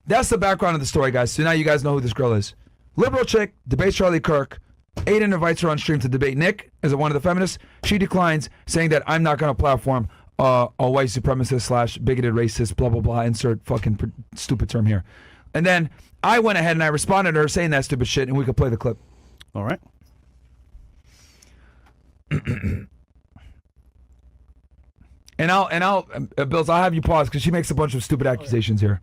that's the background of the story, guys. So now you guys know who this girl is. Liberal chick, debates Charlie Kirk. Aiden invites her on stream to debate Nick as one of the feminists. She declines, saying that I'm not going to platform a white supremacist / bigoted racist, blah, blah, blah, insert fucking stupid term here. And then I went ahead and I responded to her saying that stupid shit, and we could play the clip. All right. And I'll Bills, I'll have you pause because she makes a bunch of stupid accusations here.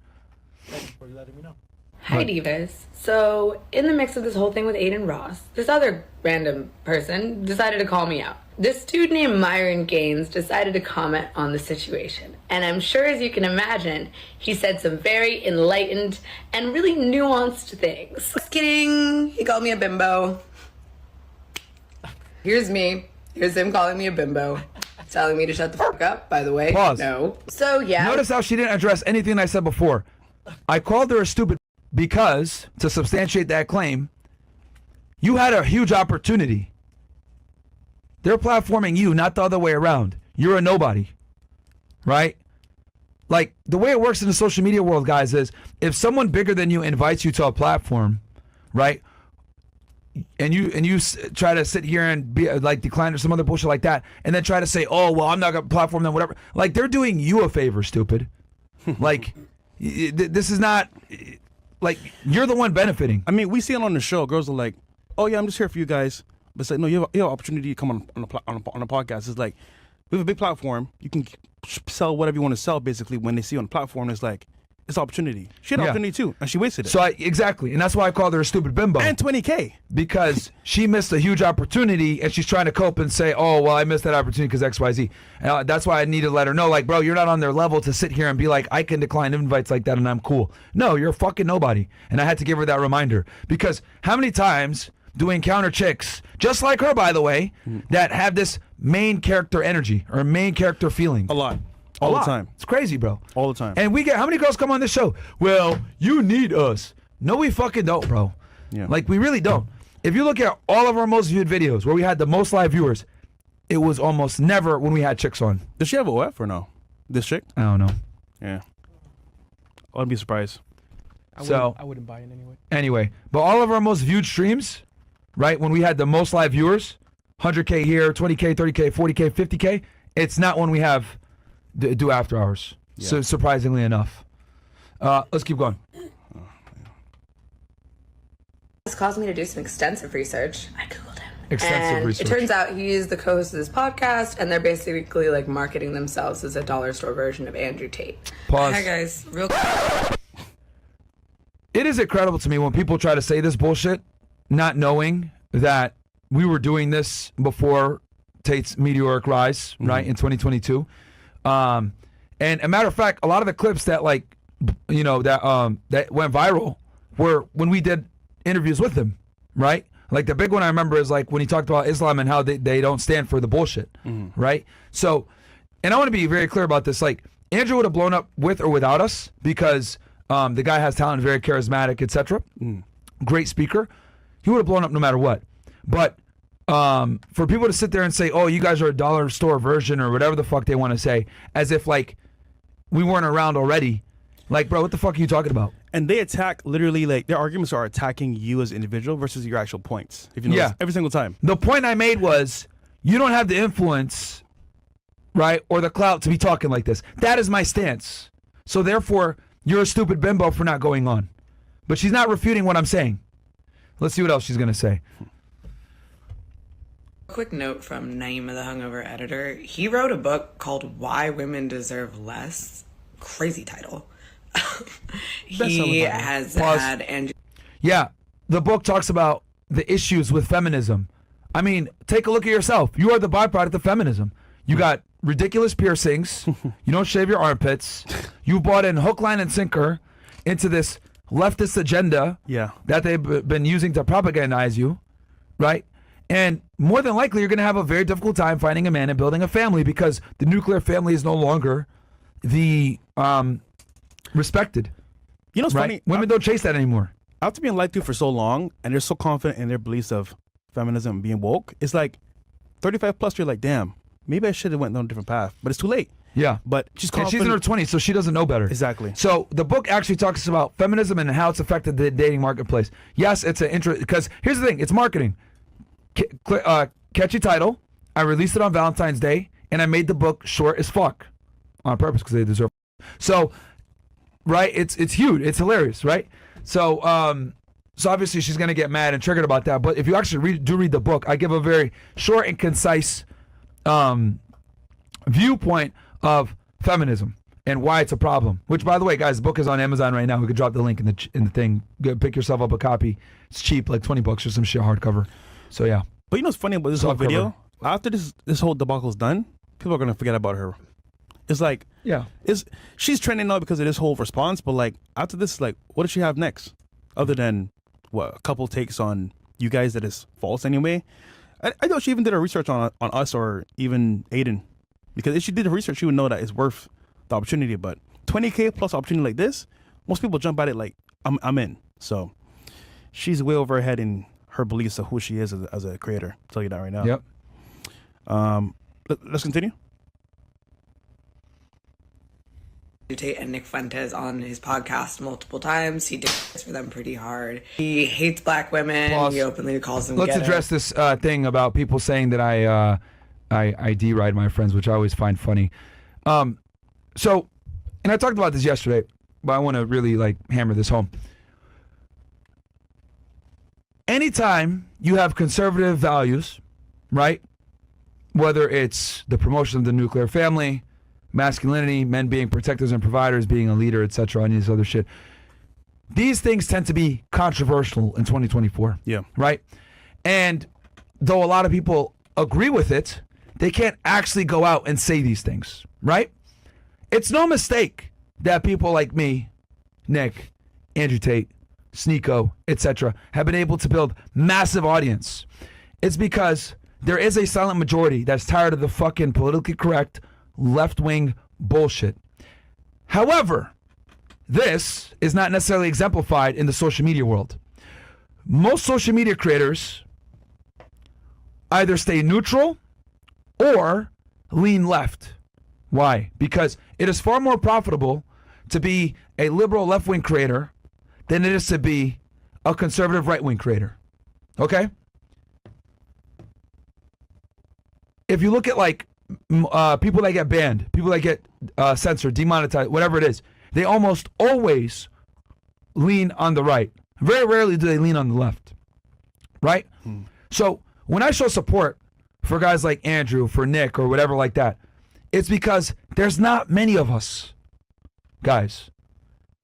Thanks for letting me know. Hi, divas. So, in the mix of this whole thing with Aiden Ross, this other random person decided to call me out. This dude named Myron Gaines decided to comment on the situation. And I'm sure, as you can imagine, he said some very enlightened and really nuanced things. Just kidding. He called me a bimbo. Here's me. Here's him calling me a bimbo. Telling me to shut the fuck up, by the way. Pause. No. So, yeah. Notice how she didn't address anything I said before. I called her a stupid because, to substantiate that claim, you had a huge opportunity. They're platforming you, not the other way around. You're a nobody, right? Like, the way it works in the social media world, guys, is if someone bigger than you invites you to a platform, right, and you try to sit here and be like decline or some other bullshit like that, and then try to say, oh, well, I'm not gonna platform them, whatever. Like, they're doing you a favor, stupid. Like, this is not, like, you're the one benefiting. I mean, we see it on the show. Girls are like, oh yeah, I'm just here for you guys. But it's like, no, you have an opportunity to come on a podcast. It's like, we have a big platform. You can sell whatever you want to sell, basically. When they see you on the platform, it's like, it's opportunity. She had an opportunity too, and she wasted it. So exactly, and that's why I called her a stupid bimbo. And $20K. Because she missed a huge opportunity, and she's trying to cope and say, oh, well, I missed that opportunity because X, Y, Z. And that's why I need to let her know, like, bro, you're not on their level to sit here and be like, I can decline invites like that and I'm cool. No, you're a fucking nobody. And I had to give her that reminder. Because how many times do we encounter chicks, just like her, by the way, that have this main character energy or main character feeling? A lot. All the time. It's crazy, bro. All the time. And we get, how many girls come on this show? Well, you need us. No, we fucking don't, bro. Yeah. Like, we really don't. If you look at all of our most viewed videos where we had the most live viewers, it was almost never when we had chicks on. Does she have a OF or no? This chick? I don't know. Yeah. I wouldn't be surprised. I wouldn't buy it anyway. Anyway, but all of our most viewed streams, right, when we had the most live viewers, 100K here, 20K, 30K, 40K, 50K, it's not when we have do after hours. Yeah. So surprisingly enough. Let's keep going. This caused me to do some extensive research. I googled him. Extensive research. It turns out he's the co-host of this podcast, and they're basically like marketing themselves as a dollar store version of Andrew Tate. Pause. Hi guys, real. It is incredible to me when people try to say this bullshit, not knowing that we were doing this before Tate's meteoric rise, right, in 2022. And a matter of fact, a lot of the clips that that went viral were when we did interviews with him, right? Like the big one I remember is like when he talked about Islam and how they don't stand for the bullshit, right? So, and I want to be very clear about this. Like, Andrew would have blown up with or without us because the guy has talent, very charismatic, etc. Great speaker. He would have blown up no matter what. But for people to sit there and say, oh, you guys are a dollar store version or whatever the fuck they want to say, as if like we weren't around already. Like, bro, what the fuck are you talking about? And they attack, literally, like, their arguments are attacking you as an individual versus your actual points. If you notice, every single time. The point I made was, you don't have the influence, right, or the clout to be talking like this. That is my stance. So therefore, you're a stupid bimbo for not going on. But she's not refuting what I'm saying. Let's see what else she's going to say. Quick note from Naima, the hungover editor. He wrote a book called Why Women Deserve Less. Crazy title. He has had and yeah, the book talks about the issues with feminism. I mean, take a look at yourself. You are the byproduct of feminism. You got ridiculous piercings. You don't shave your armpits. You bought in hook, line, and sinker into this leftist agenda that they've been using to propagandize you, right? And more than likely, you're going to have a very difficult time finding a man and building a family because the nuclear family is no longer the respected. You know what's funny? Women don't chase that anymore. After being lied to for so long, and they're so confident in their beliefs of feminism and being woke, it's like 35 plus, you're like, damn, maybe I should have went down a different path. But it's too late. Yeah. But she's And she's in her 20s, so she doesn't know better. Exactly. So the book actually talks about feminism and how it's affected the dating marketplace. Yes, it's an interest, because here's the thing, it's marketing. Catchy title. I released it on Valentine's Day, and I made the book short as fuck on purpose because they deserve it. So, right, it's huge. It's hilarious, right? So, so obviously she's going to get mad and triggered about that. But if you actually read the book, I give a very short and concise viewpoint of feminism and why it's a problem. Which, by the way, guys, the book is on Amazon right now. We could drop the link in the thing. Go pick yourself up a copy. It's cheap, like $20 or some shit, hardcover. So yeah. But you know what's funny about this whole video? After this whole debacle's done, people are gonna forget about her. It's like, she's trending now because of this whole response. But like after this, like, what does she have next? Other than a couple takes on you guys that is false anyway. I know she even did her research on us or even Aiden, because if she did the research, she would know that it's worth the opportunity. But 20K plus opportunity like this, most people jump at it like I'm in. So she's way over her head in her beliefs of who she is as a creator. I'll tell you that right now. Yep. Let's continue. Tate and Nick Fuentes on his podcast multiple times. He did this for them pretty hard. He hates black women. Plus, he openly calls them Let's ghetto. address this thing about people saying that I deride my friends, which I always find funny. So, and I talked about this yesterday, but I want to really like hammer this home. Anytime you have conservative values, right? Whether it's the promotion of the nuclear family, masculinity, men being protectors and providers, being a leader, etc., and this other shit. These things tend to be controversial in 2024. Yeah. Right? And though a lot of people agree with it, they can't actually go out and say these things. Right? It's no mistake that people like me, Nick, Andrew Tate, Sneako, etc., have been able to build massive audience. It's because there is a silent majority that's tired of the fucking politically correct left-wing bullshit. However, this is not necessarily exemplified in the social media world. Most social media creators either stay neutral or lean left. Why? Because it is far more profitable to be a liberal left-wing creator than it is to be a conservative right-wing creator. Okay? If you look at like people that get banned, people that get censored, demonetized, whatever it is, they almost always lean on the right. Very rarely do they lean on the left. Right? So when I show support for guys like Andrew, for Nick, or whatever like that, it's because there's not many of us, guys.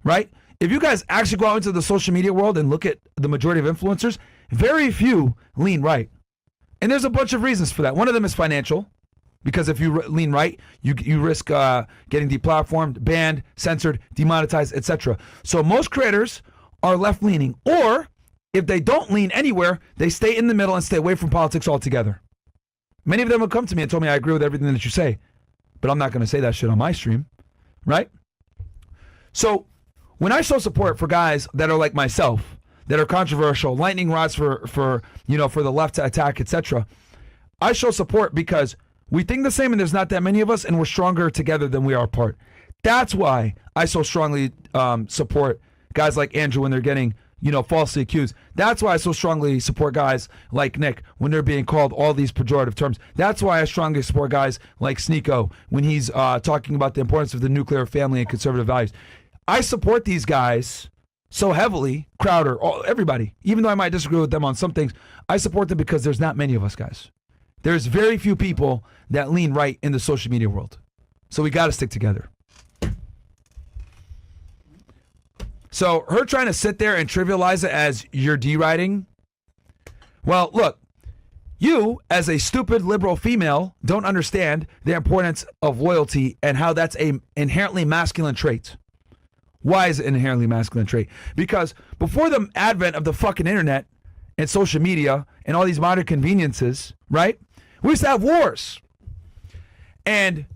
Right? If you guys actually go out into the social media world and look at the majority of influencers, very few lean right. And there's a bunch of reasons for that. One of them is financial, because if you lean right, you risk getting deplatformed, banned, censored, demonetized, etc. So most creators are left-leaning, or if they don't lean anywhere, they stay in the middle and stay away from politics altogether. Many of them have come to me and told me I agree with everything that you say, but I'm not going to say that shit on my stream, right? So when I show support for guys that are like myself, that are controversial, lightning rods for the left to attack, etc., I show support because we think the same and there's not that many of us, and we're stronger together than we are apart. That's why I so strongly support guys like Andrew when they're getting, falsely accused. That's why I so strongly support guys like Nick when they're being called all these pejorative terms. That's why I strongly support guys like Sneako when he's talking about the importance of the nuclear family and conservative values. I support these guys so heavily, Crowder, everybody, even though I might disagree with them on some things, I support them because there's not many of us, guys. There's very few people that lean right in the social media world. So we got to stick together. So her trying to sit there and trivialize it as you're deriding. Well, look, you as a stupid liberal female don't understand the importance of loyalty and how that's an inherently masculine trait. Why is it an inherently masculine trait? Because before the advent of the fucking internet and social media and all these modern conveniences, right? We used to have wars. And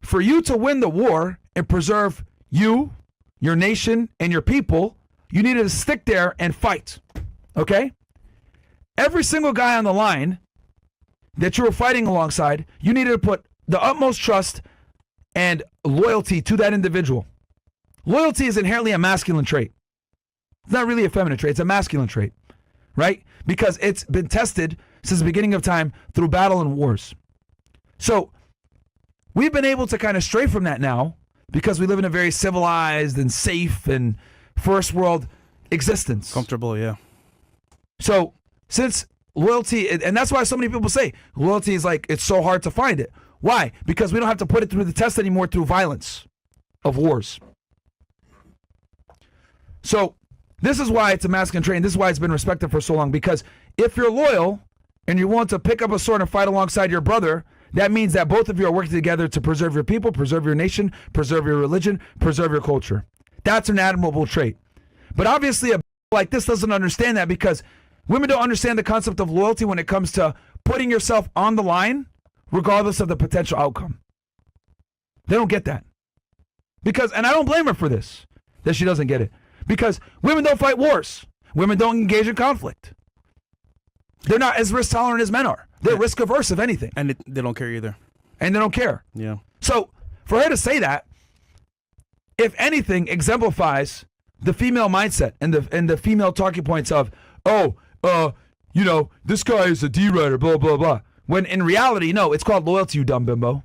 for you to win the war and preserve you, your nation, and your people, you needed to stick there and fight. Okay? Every single guy on the line that you were fighting alongside, you needed to put the utmost trust, and loyalty to that individual. Loyalty is inherently a masculine trait. It's not really a feminine trait. It's a masculine trait, right? Because it's been tested since the beginning of time through battle and wars. So we've been able to kind of stray from that now because we live in a very civilized and safe and first world existence. Comfortable, yeah. So since loyalty, and that's why so many people say loyalty is like, it's so hard to find it. Why? Because we don't have to put it through the test anymore through violence of wars. So this is why it's a masculine trait, and this is why it's been respected for so long, because if you're loyal and you want to pick up a sword and fight alongside your brother, that means that both of you are working together to preserve your people, preserve your nation, preserve your religion, preserve your culture. That's an admirable trait. But obviously a like this doesn't understand that, because women don't understand the concept of loyalty when it comes to putting yourself on the line regardless of the potential outcome. They don't get that. Because, and I don't blame her for this, that she doesn't get it. Because women don't fight wars. Women don't engage in conflict. They're not as risk tolerant as men are. They're risk averse, if anything. And they don't care either. And they don't care. Yeah. So for her to say that, if anything, exemplifies the female mindset and the female talking points of, you know, this guy is a D-writer, blah, blah, blah. When in reality, no, it's called loyalty, you dumb bimbo.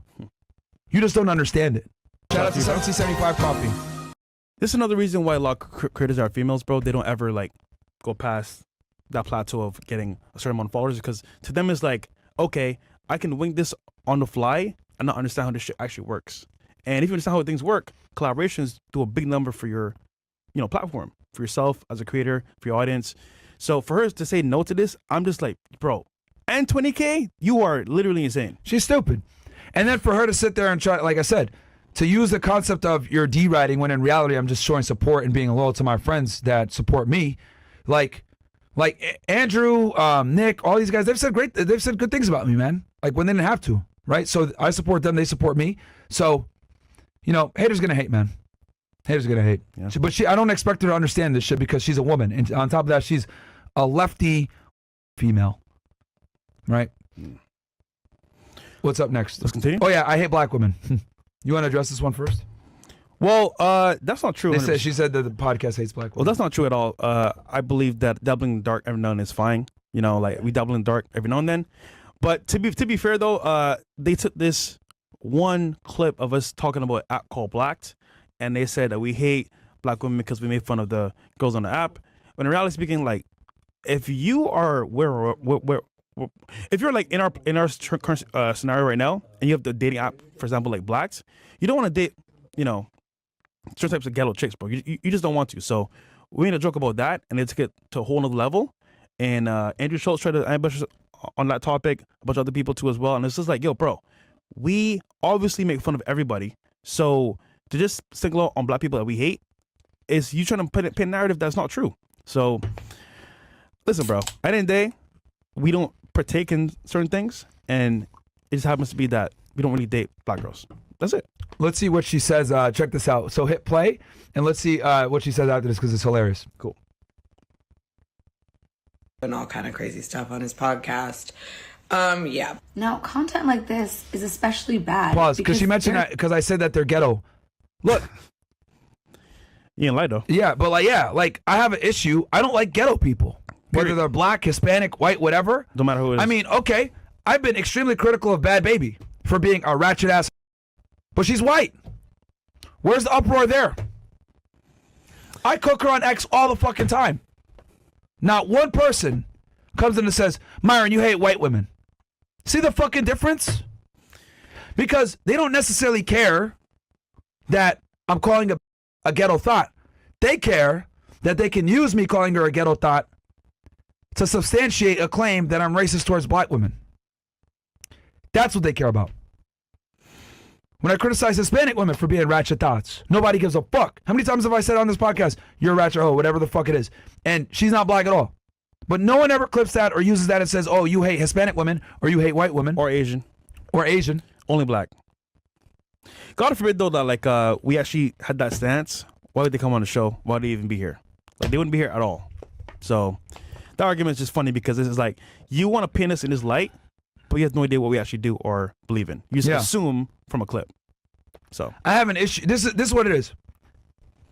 You just don't understand it. Shout out to 1775 Coffee. This is another reason why a lot of creators are females, bro. They don't ever like go past that plateau of getting a certain amount of followers, because to them it's like, okay, I can wing this on the fly and not understand how this shit actually works. And if you understand how things work, collaborations do a big number for your, you know, platform, for yourself as a creator, for your audience. So for her to say no to this, I'm just like, bro, and 20K, you are literally insane. She's stupid. And then for her to sit there and try, like I said, to use the concept of your D-writing when in reality I'm just showing support and being loyal to my friends that support me, like Andrew, Nick, all these guys, they've said good things about me, man. Like when they didn't have to, right? So I support them, they support me. So, you know, haters gonna hate, man. Haters gonna hate. Yeah. But I don't expect her to understand this shit because she's a woman, and on top of that, she's a lefty female, right? What's up next? Let's continue. Oh yeah, I hate black women. You want to address this one first? Well, that's not true. She said that the podcast hates black women. Well, that's not true at all. I believe that dabbling in the dark every now and then is fine. You know, like we dabble in the dark every now and then. But to be fair though, they took this one clip of us talking about an app called Blacked, and they said that we hate black women because we made fun of the girls on the app. When in reality speaking, like if you are if you're like in our current scenario right now, and you have the dating app, for example, like Blacked, you don't want to date, you know, certain types of ghetto chicks, bro. You just don't want to. So we made a joke about that, and it's get to a whole nother level. And Andrew Schultz tried to ambush us on that topic, a bunch of other people too as well. And it's just like, yo, bro, we obviously make fun of everybody. So to just single out on black people that we hate is you trying to put a narrative that's not true. So listen, bro, at the end of the day, we don't partake in certain things, and it just happens to be that we don't really date black girls. That's it. Let's see what she says. Check this out. So hit play, and let's see what she says after this, because it's hilarious. Cool. And all kind of crazy stuff on his podcast. Yeah. Now, content like this is especially bad. Pause, because she mentioned that, because I said that they're ghetto. Look. You ain't lie though. Yeah, but like I have an issue. I don't like ghetto people. Whether they're black, Hispanic, white, whatever. No matter who it is. I mean, okay, I've been extremely critical of Bad Baby for being a ratchet ass, but she's white. Where's the uproar there? I cook her on X all the fucking time. Not one person comes in and says, Myron, you hate white women. See the fucking difference? Because they don't necessarily care that I'm calling a ghetto thought. They care that they can use me calling her a ghetto thought to substantiate a claim that I'm racist towards black women. That's what they care about. When I criticize Hispanic women for being ratchet thoughts, nobody gives a fuck. How many times have I said on this podcast, you're a ratchet, whatever the fuck it is, and she's not black at all. But no one ever clips that or uses that and says, oh, you hate Hispanic women, or you hate white women. Or Asian. Or Asian. Only black. God forbid though that like we actually had that stance. Why would they come on the show? Why would they even be here? Like they wouldn't be here at all. So that argument is just funny because it's like you want to paint us in this light, but you have no idea what we actually do or believe in. You just assume from a clip. So I have an issue. This is what it is.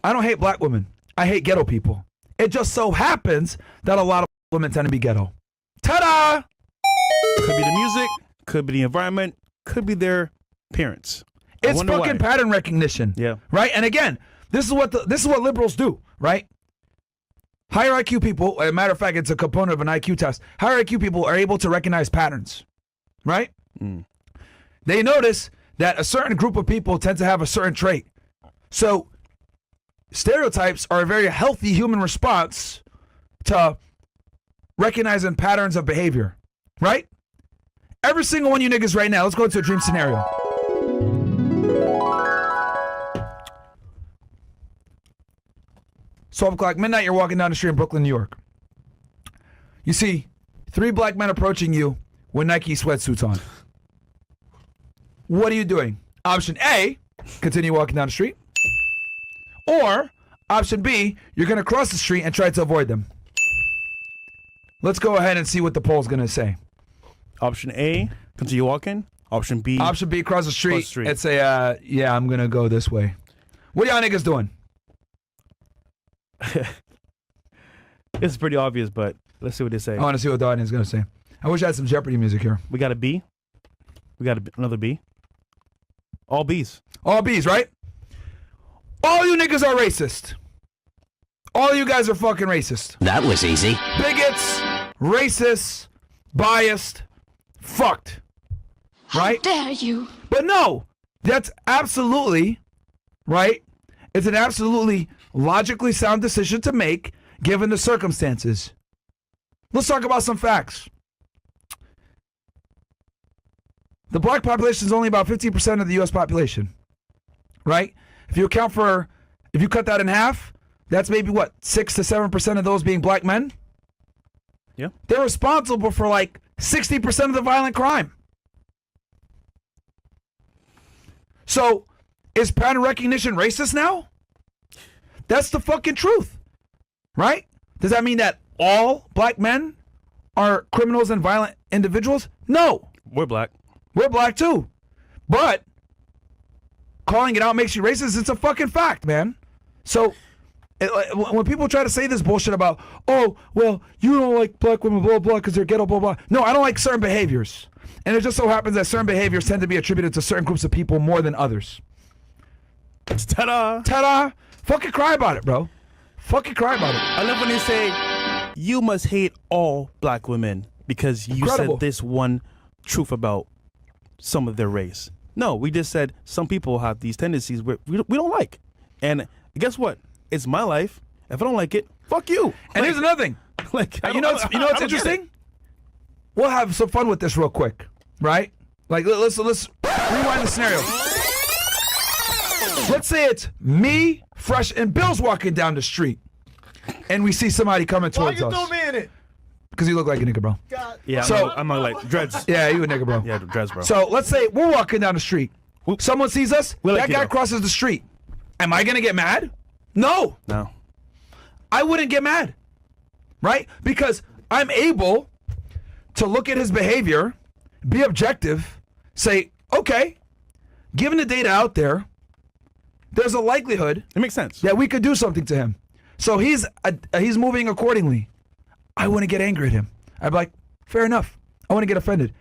I don't hate black women. I hate ghetto people. It just so happens that a lot of women tend to be ghetto. Ta-da! could be the music, could be the environment, could be their parents. It's fucking pattern recognition. Yeah. Right? And again, this is what liberals do, right? Higher IQ people, as a matter of fact, it's a component of an IQ test. Higher IQ people are able to recognize patterns, right? They notice that a certain group of people tend to have a certain trait. So stereotypes are a very healthy human response to recognizing patterns of behavior, right? Every single one of you niggas right now, let's go into a dream scenario. 12 o'clock midnight, you're walking down the street in Brooklyn, New York. You see 3 black men approaching you with Nike sweatsuits on. What are you doing? Option A, continue walking down the street. Or option B, you're going to cross the street and try to avoid them. Let's go ahead and see what the poll's going to say. Option A, continue walking. Option B, cross the street, and say, yeah, I'm going to go this way. What y'all niggas doing? It's pretty obvious, but let's see what they say. I want to see what the audience is going to say. I wish I had some Jeopardy music here. We got a B. We got another B. All B's. All B's, right? All you niggas are racist. All you guys are fucking racist. That was easy. Bigots, racists, biased, fucked. Right? How dare you? But no, that's absolutely, right? It's an absolutely logically sound decision to make given the circumstances. Let's talk about some facts. The black population is only about 15% of the U.S. population, right? If you cut that in half, that's maybe what, 6 to 7% of those being black men? Yeah. They're responsible for like 60% of the violent crime. So, is pattern recognition racist now? That's the fucking truth, right? Does that mean that all black men are criminals and violent individuals? No. We're black. We're black too. But calling it out makes you racist. It's a fucking fact, man. So when people try to say this bullshit about, oh, well, you don't like black women, blah, blah, because they're ghetto, blah, blah. No, I don't like certain behaviors. And it just so happens that certain behaviors tend to be attributed to certain groups of people more than others. Ta-da! Ta-da! Fucking cry about it, bro. Fucking cry about it. I love when they say, you must hate all black women because you Incredible. said this one truth about some of their race. No, we just said some people have these tendencies where we don't like. And guess what? It's my life. If I don't like it, fuck you. And here's another thing. You know what's interesting? We'll have some fun with this real quick, right? Like, let's rewind the scenario. Let's say it's me, Fresh, and Bill's walking down the street, and we see somebody coming towards us. Why you throw me in it? Because you look like a nigga, bro. God. Yeah, So- I'm not like dreads. Yeah, you a nigga, bro. Yeah, dreads, bro. So let's say we're walking down the street. Someone sees us. We like That you, guy though. crosses the street. Am I gonna get mad? No. No. I wouldn't get mad, right? Because I'm able to look at his behavior, be objective, say, okay, given the data out there, there's a likelihood It makes sense. that we could do something to him. So he's moving accordingly. I wouldn't get angry at him. I'd be like, fair enough. I wouldn't get offended.